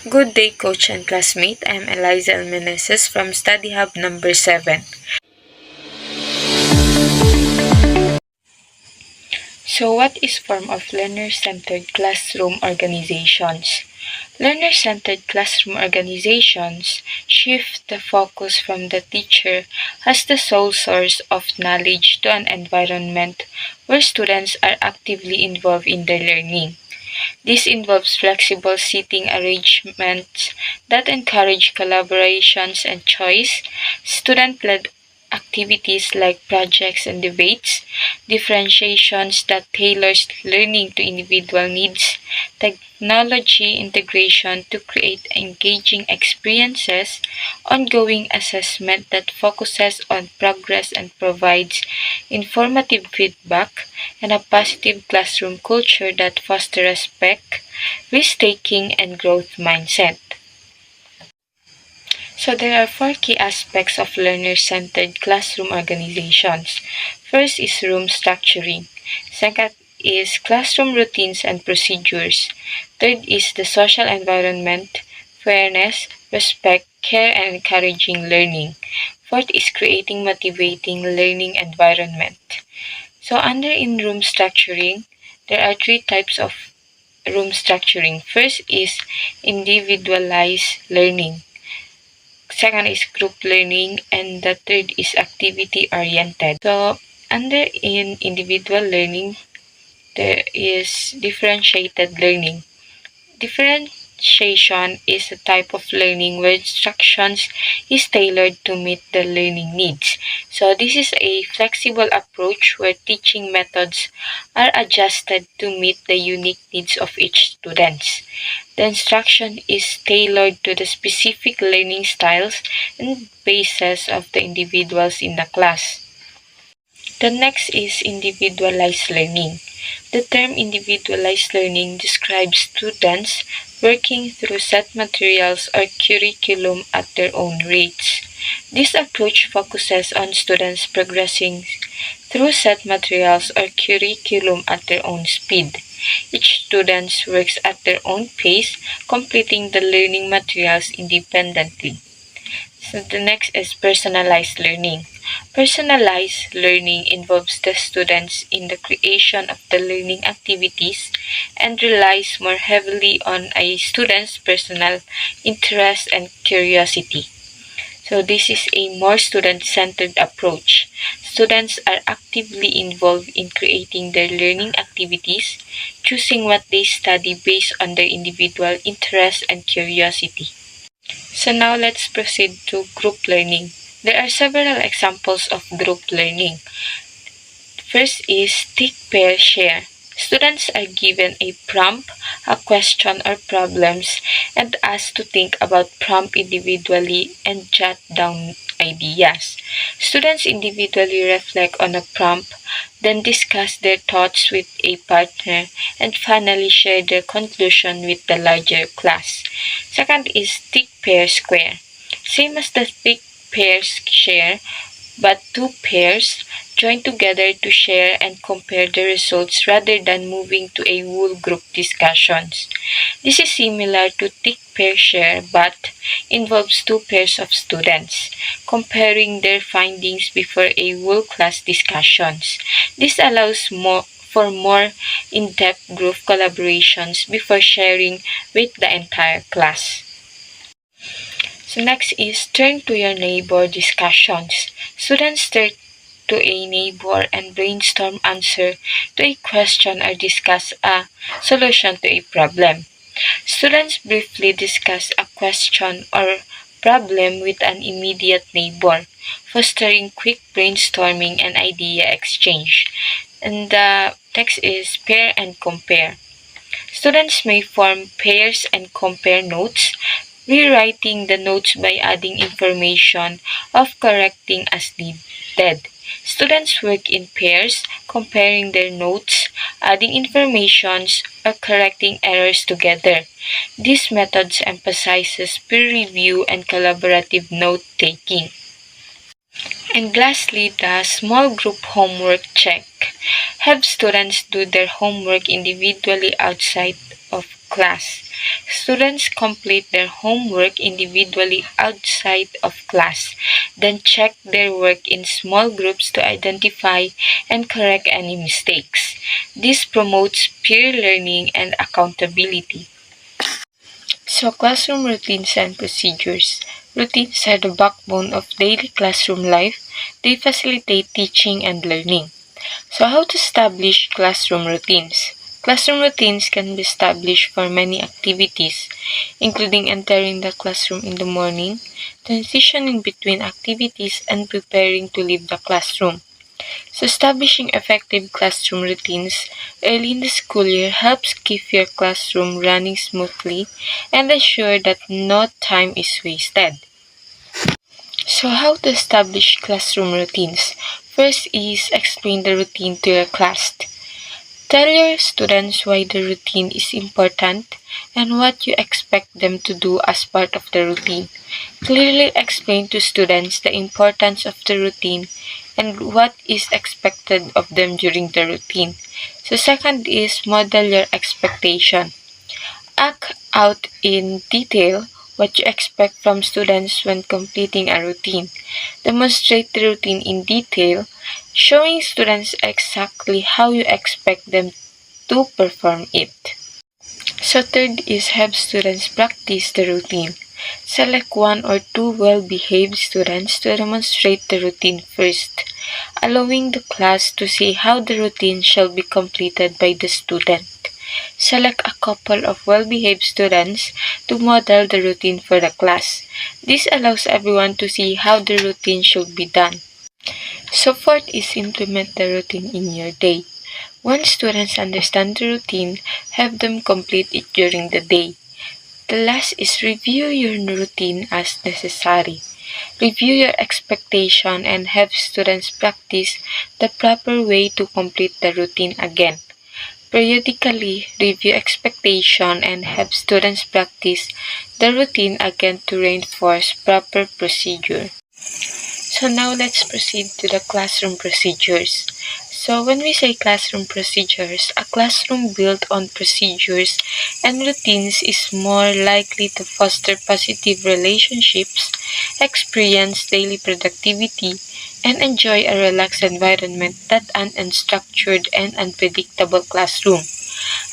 Good day, coach and classmate. I'm Eliza Almeneses from Study Hub number 7. So, what is form of learner-centered classroom organizations? Learner-centered classroom organizations shift the focus from the teacher as the sole source of knowledge to an environment where students are actively involved in their learning. This involves flexible seating arrangements that encourage collaborations and choice, student-led activities like projects and debates, differentiations that tailors learning to individual needs, technology integration to create engaging experiences, ongoing assessment that focuses on progress and provides informative feedback, and a positive classroom culture that fosters respect, risk-taking, and growth mindset. So there are four key aspects of learner-centered classroom organizations. First is room structuring. Second is classroom routines and procedures. Third is the social environment, fairness, respect, care, and encouraging learning. Fourth is creating motivating learning environment. So under in room structuring, there are three types of room structuring. First is individualized learning. Second is group learning, and the third is activity oriented. So under in individual learning, there is differentiated learning. Differentiation is a type of learning where instructions is tailored to meet the learning needs. So this is a flexible approach where teaching methods are adjusted to meet the unique needs of each student. The instruction is tailored to the specific learning styles and paces of the individuals in the class. The next is individualized learning. The term individualized learning describes students working through set materials or curriculum at their own rates. This approach focuses on students progressing through set materials or curriculum at their own speed. Each student works at their own pace, completing the learning materials independently. So the next is personalized learning. Personalized learning involves the students in the creation of the learning activities and relies more heavily on a student's personal interest and curiosity. So this is a more student-centered approach. Students are actively involved in creating their learning activities, choosing what they study based on their individual interests and curiosity. So now let's proceed to group learning. There are several examples of group learning. First is stick, pair, share. Students are given a prompt, a question or problems, and asked to think about prompt individually and jot down ideas. Students individually reflect on a prompt, then discuss their thoughts with a partner, and finally share their conclusion with the larger class. Second is stick, pair, square. Same as the stick, pair, share, but two pairs join together to share and compare the results rather than moving to a whole group discussions. This is similar to tick, pair, share but involves two pairs of students comparing their findings before a whole class discussions. This allows for more in-depth group collaborations before sharing with the entire class. So next is turn to your neighbor discussions. Students turn to a neighbor and brainstorm answer to a question or discuss a solution to a problem. Students briefly discuss a question or problem with an immediate neighbor, fostering quick brainstorming and idea exchange. And the text is pair and compare. Students may form pairs and compare notes, rewriting the notes by adding information or correcting as needed. Students work in pairs, comparing their notes, adding informations, or correcting errors together. These methods emphasizes peer review and collaborative note-taking. And lastly, the small group homework check. Have students do their homework individually outside of class. Students complete their homework individually outside of class, then check their work in small groups to identify and correct any mistakes. This promotes peer learning and accountability. So, classroom routines and procedures. Routines are the backbone of daily classroom life. They facilitate teaching and learning. So, how to establish classroom routines? Classroom routines can be established for many activities, including entering the classroom in the morning, transitioning between activities, and preparing to leave the classroom. So, establishing effective classroom routines early in the school year helps keep your classroom running smoothly and ensure that no time is wasted. So, how to establish classroom routines? First is explain the routine to your class. Tell your students why the routine is important and what you expect them to do as part of the routine. Clearly explain to students the importance of the routine and what is expected of them during the routine. So second is model your expectation. Act out in detail what you expect from students when completing a routine. Demonstrate the routine in detail, showing students exactly how you expect them to perform it. So third is have students practice the routine. Select one or two well-behaved students to demonstrate the routine first, allowing the class to see how the routine shall be completed by the student. Select a couple of well-behaved students to model the routine for the class. This allows everyone to see how the routine should be done. So fourth is implement the routine in your day. Once students understand the routine, have them complete it during the day. The last is review your routine as necessary. Review your expectation and have students practice the proper way to complete the routine again. Periodically review expectation and have students practice the routine again to reinforce proper procedure. So now let's proceed to the classroom procedures. So when we say classroom procedures, a classroom built on procedures and routines is more likely to foster positive relationships, experience daily productivity, and enjoy a relaxed environment than an unstructured and unpredictable classroom.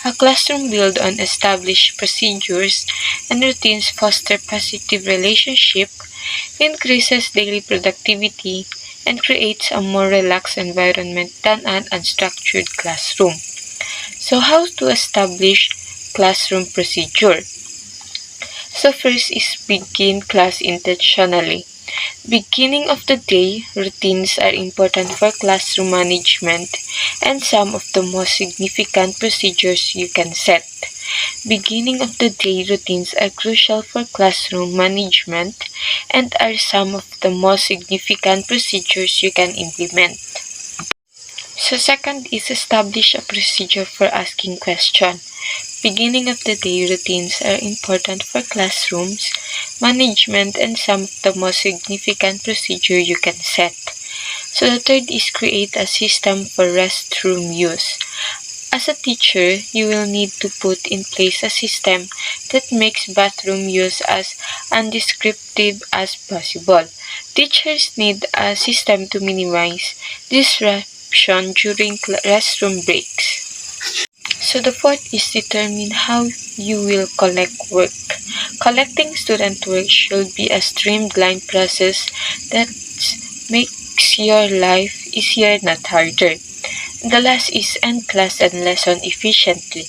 A classroom built on established procedures and routines foster positive relationship, increases daily productivity, and creates a more relaxed environment than an unstructured classroom. So how to establish classroom procedure? So first is begin class intentionally. Beginning of the day, routines are important for classroom management and some of the most significant procedures you can set. Beginning of the day routines are crucial for classroom management and are some of the most significant procedures you can implement. So second is establish a procedure for asking questions. Beginning of the day routines are important for classrooms, management, and some of the most significant procedure you can set. So the third is create a system for restroom use. As a teacher, you will need to put in place a system that makes bathroom use as undescriptive as possible. Teachers need a system to minimize disruption during restroom breaks. So the fourth is determine how you will collect work. Collecting student work should be a streamlined process that makes your life easier, not harder. The last is end class and lesson efficiently.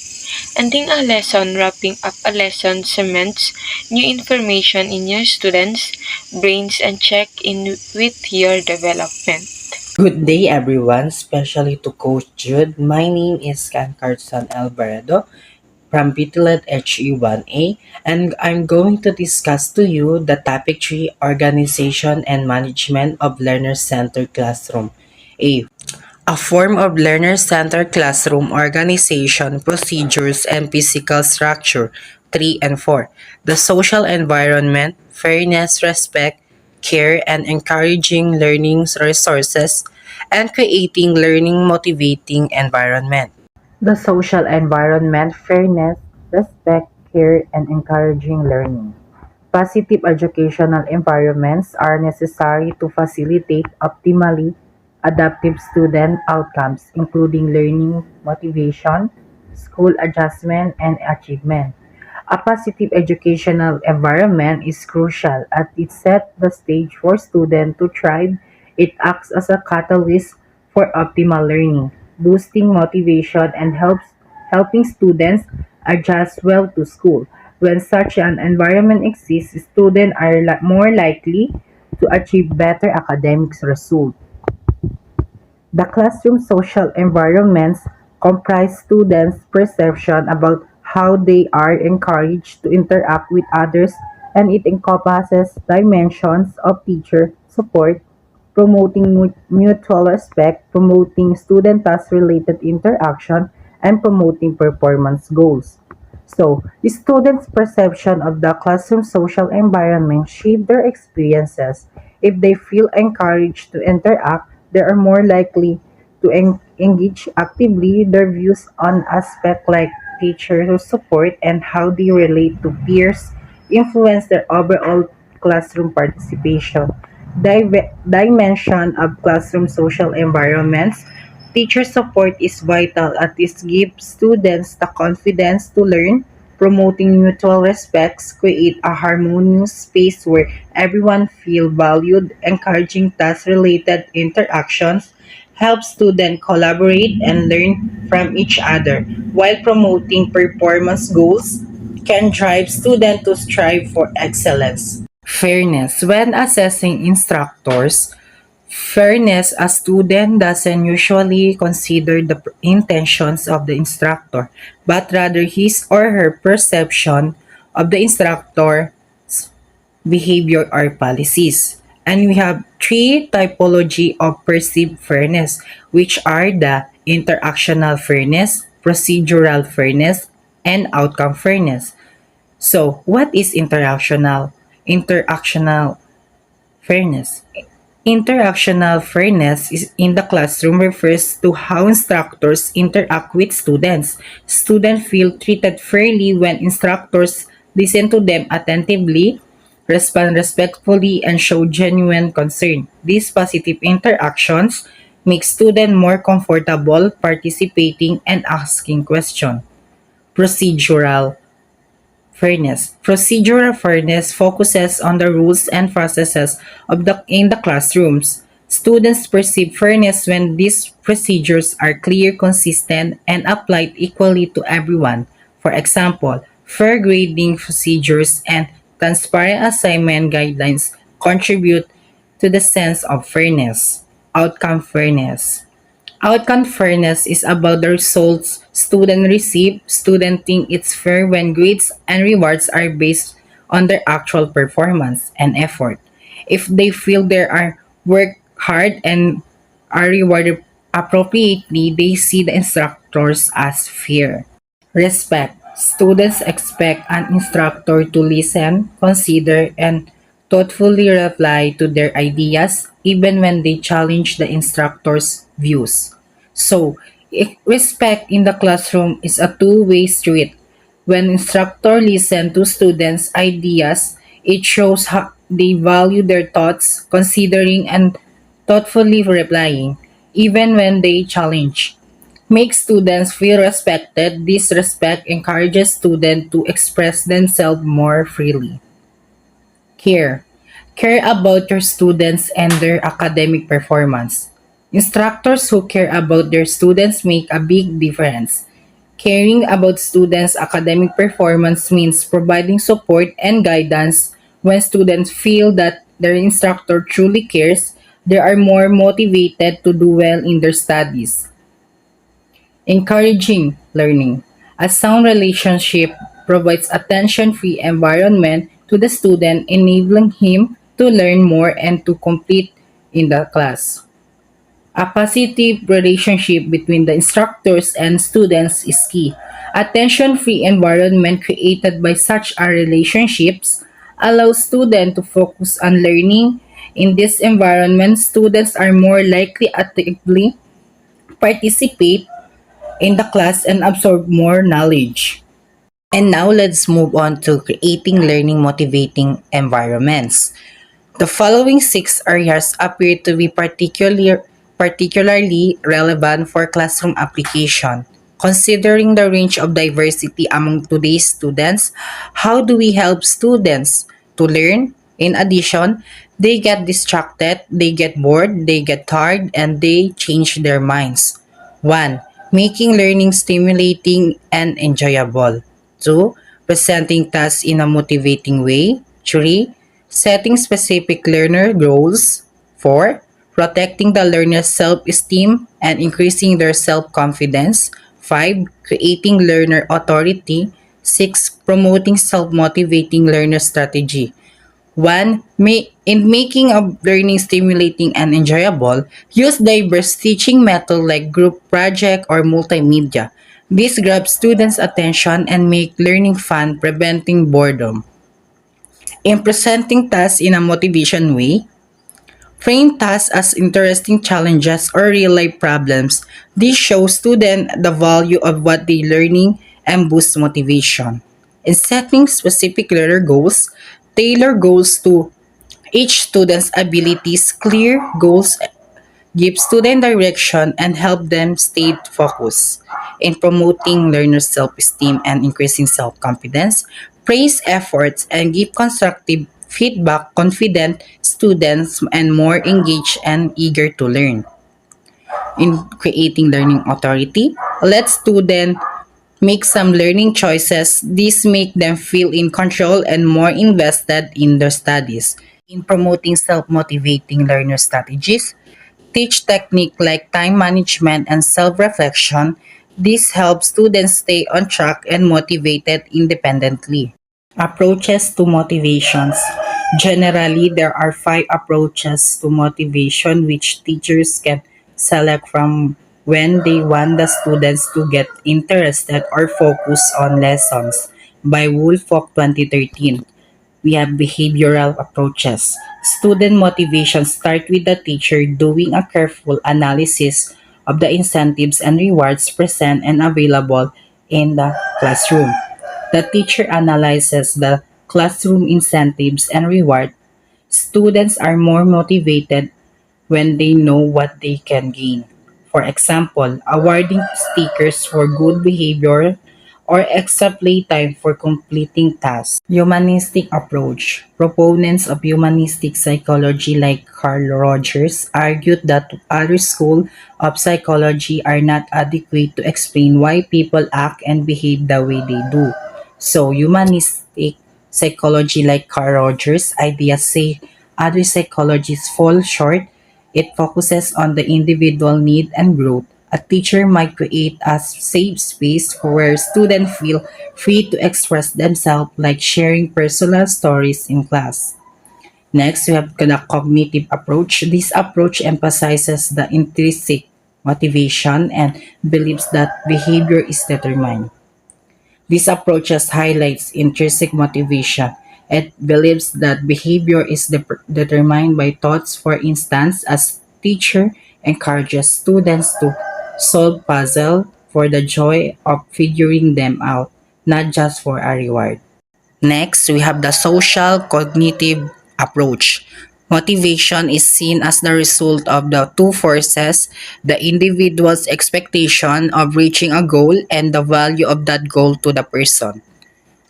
Ending a lesson, wrapping up a lesson cements new information in your students' brains and check in with your development. Good day, everyone, especially to Coach Jude. My name is Can Carson Alvarado from Bitilet HE1A, and I'm going to discuss to you the topic 3 Organization and Management of Learner-Centered Classroom. A form of learner-centered classroom organization, procedures, and physical structure. 3 and 4. The social environment, fairness, respect, care, and encouraging learning resources, and creating learning motivating environment. The social environment, fairness, respect, care, and encouraging learning. Positive educational environments are necessary to facilitate optimally adaptive student outcomes, including learning, motivation, school adjustment, and achievement. A positive educational environment is crucial as it sets the stage for students to thrive. It acts as a catalyst for optimal learning, boosting motivation and helping students adjust well to school. When such an environment exists, students are more likely to achieve better academic results. The classroom social environments comprise students' perception about how they are encouraged to interact with others, and it encompasses dimensions of teacher support, promoting mutual respect, promoting student-task related interaction, and promoting performance goals. So, students' perception of the classroom social environment shape their experiences. If they feel encouraged to interact, they are more likely to engage actively. Their views on aspects like teacher support and how they relate to peers influence their overall classroom participation. Dimension of classroom social environments. Teacher support is vital as this gives students the confidence to learn, promoting mutual respects, create a harmonious space where everyone feel valued, encouraging task-related interactions, help students collaborate and learn from each other, while promoting performance goals can drive students to strive for excellence. Fairness. When assessing instructors, fairness, a student doesn't usually consider the intentions of the instructor, but rather his or her perception of the instructor's behavior or policies. And we have three typology of perceived fairness, which are the interactional fairness, procedural fairness, and outcome fairness. So, what is interactional fairness? Interactional fairness is in the classroom refers to how instructors interact with students. Students feel treated fairly when instructors listen to them attentively, respond respectfully, and show genuine concern. These positive interactions make students more comfortable participating and asking questions. Procedural fairness. Procedural fairness focuses on the rules and processes in the classrooms. Students perceive fairness when these procedures are clear, consistent, and applied equally to everyone. For example, fair grading procedures and transparent assignment guidelines contribute to the sense of fairness. Outcome fairness. Outcome fairness is about the results students receive. Students think it's fair when grades and rewards are based on their actual performance and effort. If they feel they are work hard and are rewarded appropriately, they see the instructors as fair. Respect. Students expect an instructor to listen, consider, and thoughtfully reply to their ideas, even when they challenge the instructor's views. So, respect in the classroom is a two-way street. When instructor listen to students' ideas, it shows how they value their thoughts, considering and thoughtfully replying, even when they challenge. Make students feel respected. This respect encourages students to express themselves more freely. Care. Care about your students and their academic performance. Instructors who care about their students make a big difference. Caring about students' academic performance means providing support and guidance. When students feel that their instructor truly cares, they are more motivated to do well in their studies. Encouraging learning. A sound relationship provides a tension-free environment to the student, enabling him to learn more and to complete in the class. A positive relationship between the instructors and students is key. A tension-free environment created by such a relationships allows students to focus on learning. In this environment, students are more likely to actively participate in the class and absorb more knowledge. And now let's move on to creating learning motivating environments. The following six areas appear to be particularly relevant for classroom application. Considering the range of diversity among today's students, how do we help students to learn? In addition, they get distracted, they get bored, they get tired, and they change their minds. 1. Making learning stimulating and enjoyable. 2. Presenting tasks in a motivating way. 3. Setting specific learner goals. 4. Protecting the learner's self-esteem and increasing their self-confidence. 5. Creating learner authority. 6. Promoting self-motivating learner strategy. 1. In making of learning stimulating and enjoyable, use diverse teaching method like group project or multimedia. This grabs students' attention and make learning fun, preventing boredom. In presenting tasks in a motivation way, frame tasks as interesting challenges or real-life problems. This shows students the value of what they learning and boosts motivation. In setting specific learner goals, tailor goals to each student's abilities. Clear goals give student direction and help them stay focused. In promoting learners' self-esteem and increasing self-confidence, praise efforts and give constructive feedback. Confident students and more engaged and eager to learn. In creating learning authority, let students make some learning choices. These make them feel in control and more invested in their studies. In promoting self-motivating learner strategies, teach technique like time management and self-reflection. This helps students stay on track and motivated independently. Approaches to motivations. Generally, there are 5 approaches to motivation which teachers can select from when they want the students to get interested or focus on lessons. By Woolfolk 2013, we have behavioral approaches. Student motivation start with the teacher doing a careful analysis of the incentives and rewards present and available in the classroom. The teacher analyzes the classroom incentives and reward. Students are more motivated when they know what they can gain. For example, awarding stickers for good behavior or extra playtime for completing tasks. Humanistic approach. Proponents of humanistic psychology like Carl Rogers argued that other schools of psychology are not adequate to explain why people act and behave the way they do. So, humanistic psychology like Carl Rogers' ideas say other psychologists fall short. It focuses on the individual need and growth. A teacher might create a safe space where students feel free to express themselves, like sharing personal stories in class. Next, we have the cognitive approach. This approach emphasizes the intrinsic motivation and believes that behavior is determined. This approach highlights intrinsic motivation. It believes that behavior is determined by thoughts. For instance, as teacher encourages students to solve puzzle for the joy of figuring them out, not just for a reward. Next, we have the social cognitive approach. Motivation is seen as the result of the two forces, the individual's expectation of reaching a goal and the value of that goal to the person.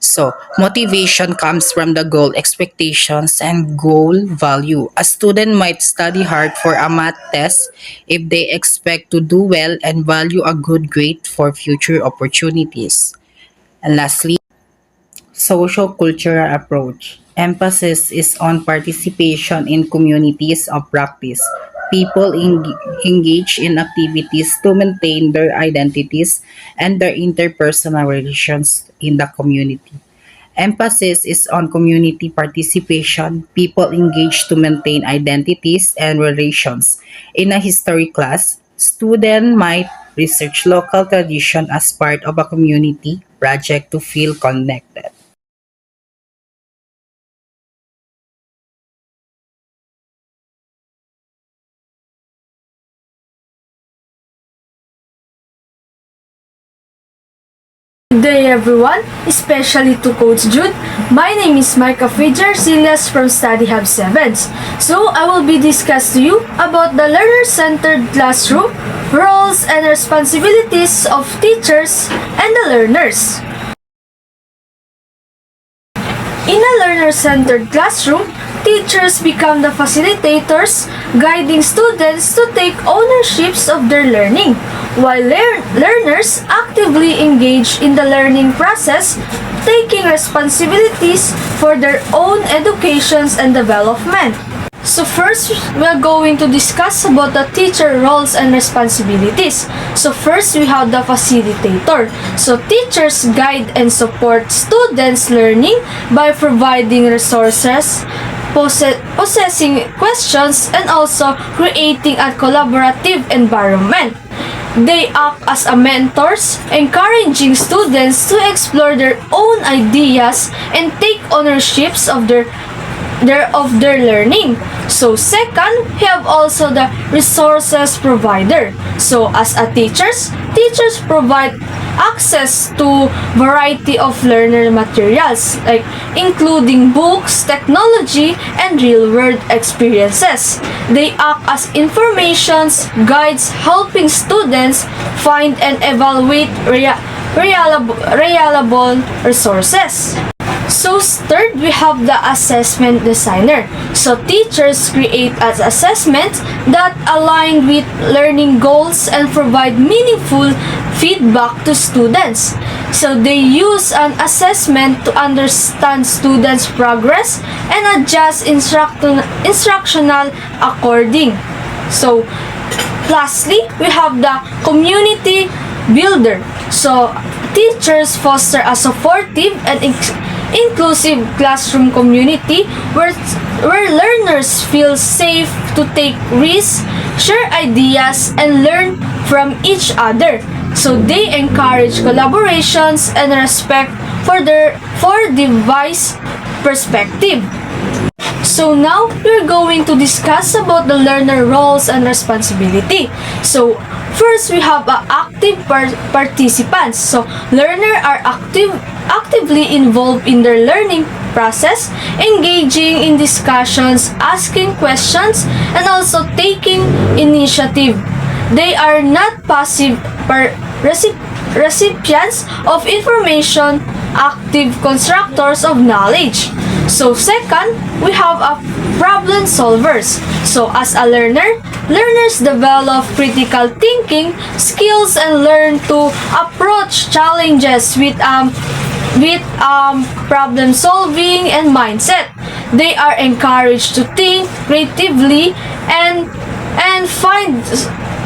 So, motivation comes from the goal expectations and goal value. A student might study hard for a math test if they expect to do well and value a good grade for future opportunities. And lastly, social cultural approach. Emphasis is on participation in communities of practice. People engage in activities to maintain their identities and their interpersonal relations in the community. Emphasis is on community participation. People engage to maintain identities and relations. In a history class, students might research local tradition as part of a community project to feel connected. They everyone, especially to Coach Jude. My name is Micah Fidger Silas from Study Hub 7. So I will be discussing to you about the learner-centered classroom, roles and responsibilities of teachers and the learners. In a learner-centered classroom, teachers become the facilitators, guiding students to take ownerships of their learning, while learners actively engage in the learning process, taking responsibilities for their own educations and development. So first, we are going to discuss about the teacher roles and responsibilities. So first, we have the facilitator. So teachers guide and support students' learning by providing resources, possessing questions, and also creating a collaborative environment. They act as a mentors, encouraging students to explore their own ideas and take ownerships of their learning. So second, we have also the resources provider. So as a teachers provide access to variety of learner materials like including books, technology, and real-world experiences. They act as informations, guides helping students find and evaluate reliable resources. So third, we have the assessment designer. So teachers create assessments that align with learning goals and provide meaningful feedback to students. So they use an assessment to understand students' progress and adjust instructional according. So lastly, we have the community builder. So teachers foster a supportive and inclusive classroom community where learners feel safe to take risks, share ideas, and learn from each other. So they encourage collaborations and respect for diverse perspective. So now we're going to discuss about the learner roles and responsibility. So first, we have active participants. So learners are actively involved in their learning process, engaging in discussions, asking questions, and also taking initiative. They are not passive recipients of information, active constructors of knowledge. So second, we have a problem solvers. So as a learner, learners develop critical thinking skills and learn to approach challenges with problem solving and mindset. They are encouraged to think creatively and find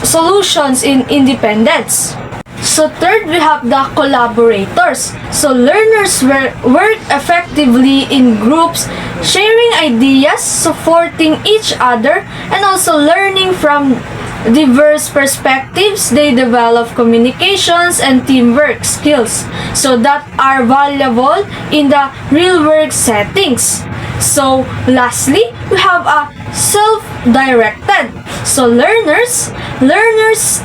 solutions in independence. So third, we have the collaborators. So learners work effectively in groups, sharing ideas, supporting each other, and also learning from diverse perspectives. They develop communications and teamwork skills so that are valuable in the real work settings. So lastly, we have a self-directed. So learners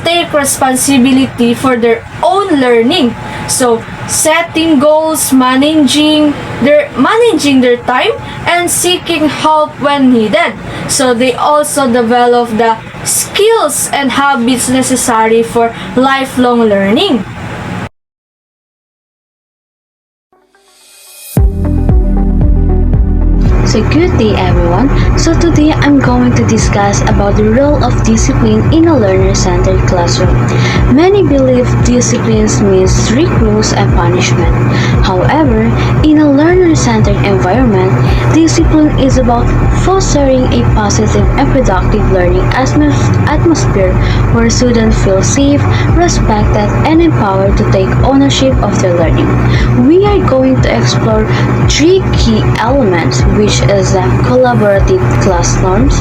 take responsibility for their own learning. So setting goals, managing their time, and seeking help when needed. So they also develop the skills and habits necessary for lifelong learning. So good day everyone. So today I'm going to discuss about the role of discipline in a learner-centered classroom. Many believe disciplines means strict rules and punishment. However, in a learner-centered environment, discipline is about fostering a positive and productive learning atmosphere where students feel safe, respected, and empowered to take ownership of their learning. We are going to explore three key elements, which is collaborative class norms,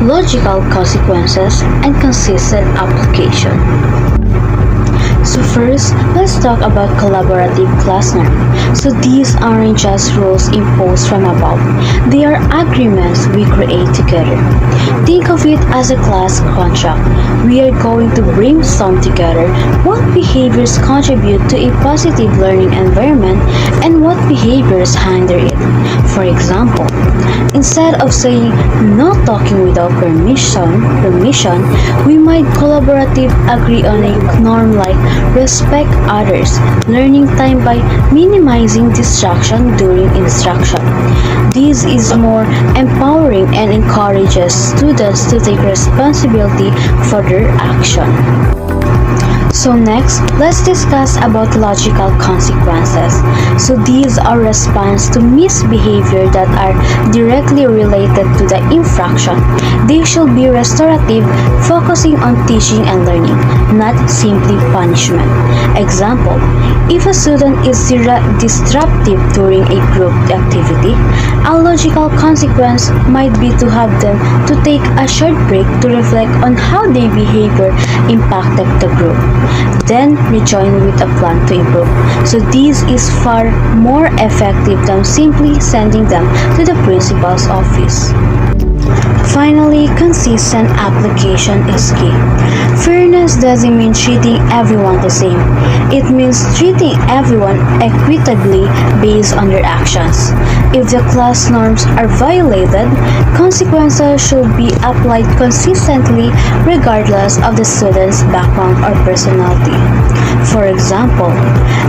logical consequences, and consistent application. So first, let's talk about collaborative class norm. So these aren't just rules imposed from above. They are agreements we create together. Think of it as a class contract. We are going to brainstorm together what behaviors contribute to a positive learning environment and what behaviors hinder it. For example, instead of saying no talking without permission, we might collaboratively agree on a norm like respect others, learning time by minimizing distraction during instruction. This is more empowering and encourages students to take responsibility for their action. So next, let's discuss about logical consequences. So these are response to misbehavior that are directly related to the infraction. They should be restorative, focusing on teaching and learning, not simply punishment. Example, if a student is disruptive during a group activity, a logical consequence might be to have them to take a short break to reflect on how their behavior impacted the group, then rejoin with a plan to improve. So this is far more effective than simply sending them to the principal's office. Finally, consistent application is key. Fairness doesn't mean treating everyone the same. It means treating everyone equitably based on their actions. If the class norms are violated, consequences should be applied consistently regardless of the student's background or personality. For example,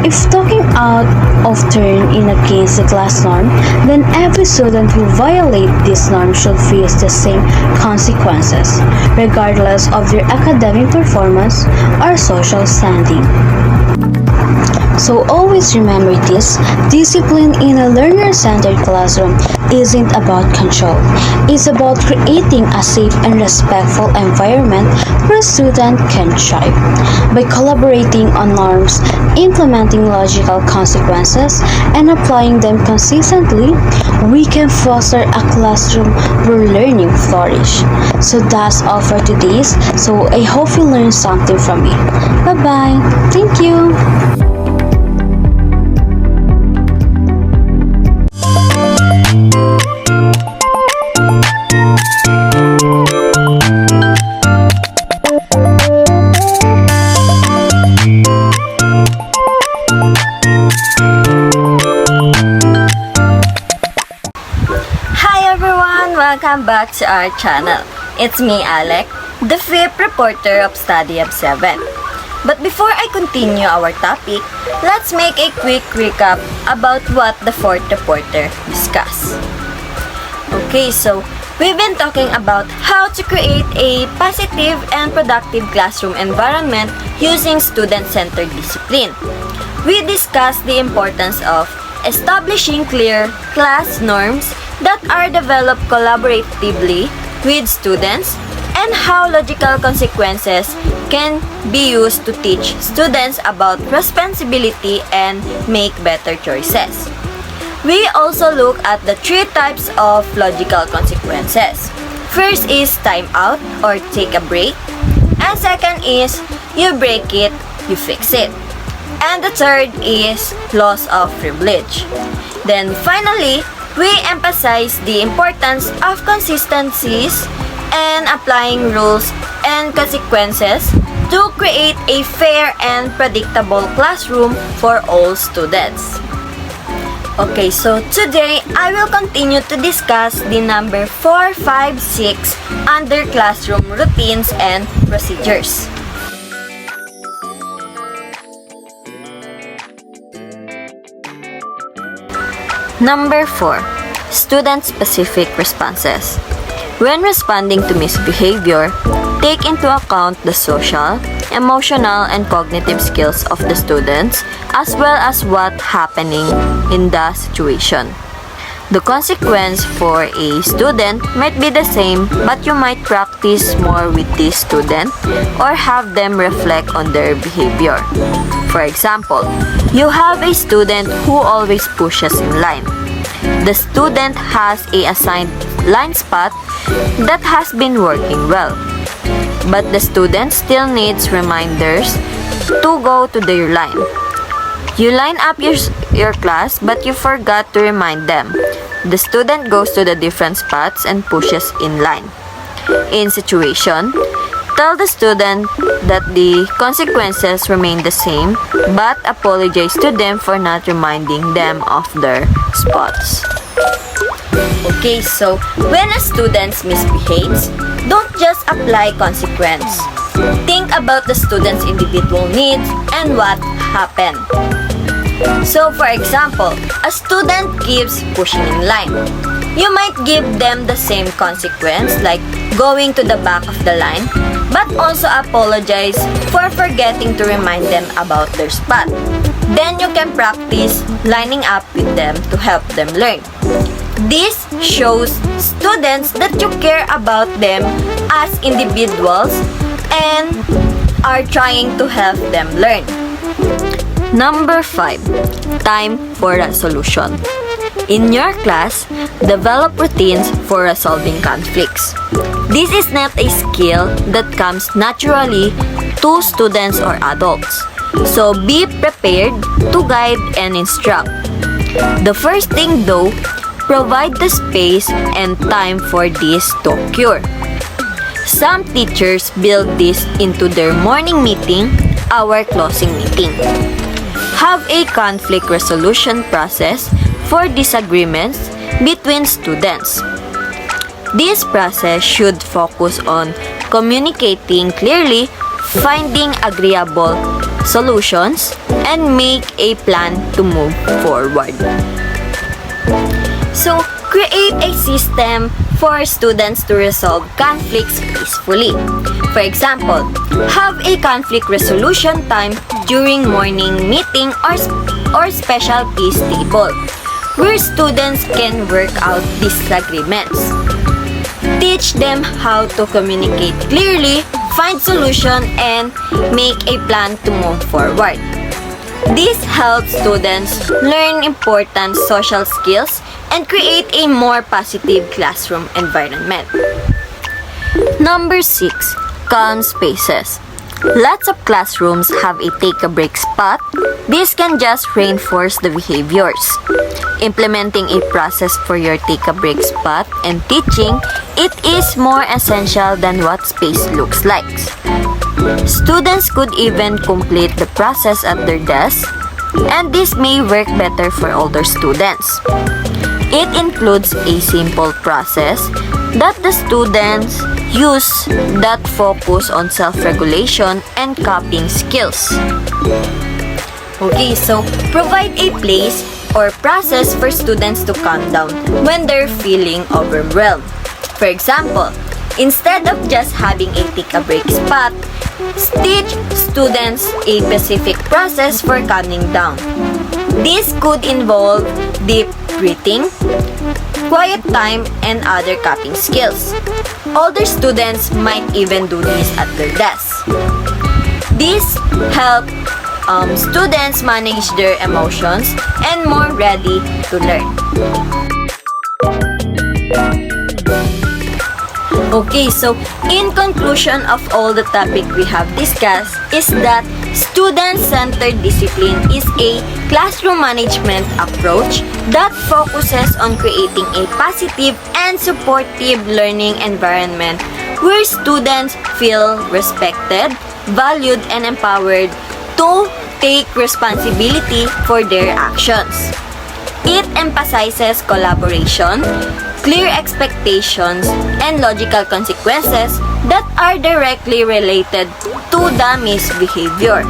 if talking out of turn in against the class norm, then every student who violates this norm should face the same consequences, regardless of their academic performance or social standing. So always remember this, discipline in a learner-centered classroom isn't about control. It's about creating a safe and respectful environment where students can thrive. By collaborating on norms, implementing logical consequences, and applying them consistently, we can foster a classroom where learning flourish. So that's all for today's. So I hope you learned something from it. Bye-bye. Thank you. Welcome back to our channel. It's me, Alec, the fifth reporter of Study Hub 7. But before I continue our topic, let's make a quick recap about what the fourth reporter discussed. Okay, so we've been talking about how to create a positive and productive classroom environment using student-centered discipline. We discussed the importance of establishing clear class norms that are developed collaboratively with students and how logical consequences can be used to teach students about responsibility and make better choices. We also look at the three types of logical consequences. First is time out or take a break, and second is you break it, you fix it. And the third is loss of privilege. Then finally, we emphasize the importance of consistencies and applying rules and consequences to create a fair and predictable classroom for all students. Okay, so today I will continue to discuss the number 4, 5, 6 under classroom routines and procedures. Number 4. Student-specific responses. When responding to misbehavior, take into account the social, emotional, and cognitive skills of the students as well as what's happening in the situation. The consequence for a student might be the same, but you might practice more with this student or have them reflect on their behavior. For example, you have a student who always pushes in line. The student has a assigned line spot that has been working well, but the student still needs reminders to go to their line. You line up your class, but you forgot to remind them. The student goes to the different spots and pushes in line. In situation, tell the student that the consequences remain the same, but apologize to them for not reminding them of their spots. Okay, so when a student misbehaves, don't just apply consequence. Think about the student's individual needs and what happened. So for example, a student keeps pushing in line. You might give them the same consequence like going to the back of the line, but also apologize for forgetting to remind them about their spot. Then you can practice lining up with them to help them learn. This shows students that you care about them as individuals and are trying to help them learn. Number 5. Time for a solution. In your class, develop routines for resolving conflicts. This is not a skill that comes naturally to students or adults. So be prepared to guide and instruct. The first thing though, provide the space and time for this to occur. Some teachers build this into their morning meeting, our closing meeting. Have a conflict resolution process for disagreements between students. This process should focus on communicating clearly, finding agreeable solutions, and make a plan to move forward. So, create a system for students to resolve conflicts peacefully. For example, have a conflict resolution time during morning meeting or special peace table, where students can work out disagreements. Teach them how to communicate clearly, find solution, and make a plan to move forward. This helps students learn important social skills and create a more positive classroom environment. Number 6. Calm spaces. Lots of classrooms have a take-a-break spot. This can just reinforce the behaviors. Implementing a process for your take-a-break spot and teaching it is more essential than what space looks like. Students could even complete the process at their desk, and this may work better for older students. It includes a simple process that the students use that focus on self-regulation and copying skills. Okay, so provide a place or process for students to calm down when they're feeling overwhelmed. For example, instead of just having a take-a-break spot, teach students a specific process for calming down. This could involve deep breathing, quiet time, and other coping skills. Older students might even do this at their desk. This helps students manage their emotions and more ready to learn. Okay, so in conclusion of all the topic we have discussed is that student-centered discipline is a classroom management approach that focuses on creating a positive and supportive learning environment where students feel respected, valued, and empowered to take responsibility for their actions. It emphasizes collaboration, clear expectations, and logical consequences that are directly related to the misbehavior.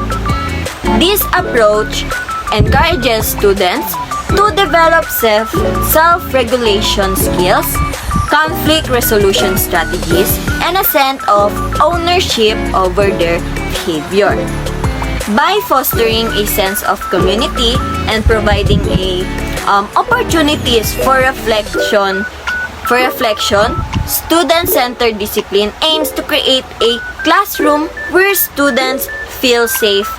This approach encourages students to develop self-regulation skills, conflict resolution strategies, and a sense of ownership over their behavior. By fostering a sense of community and providing opportunities for reflection, student-centered discipline aims to create a classroom where students feel safe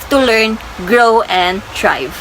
to learn, grow, and thrive.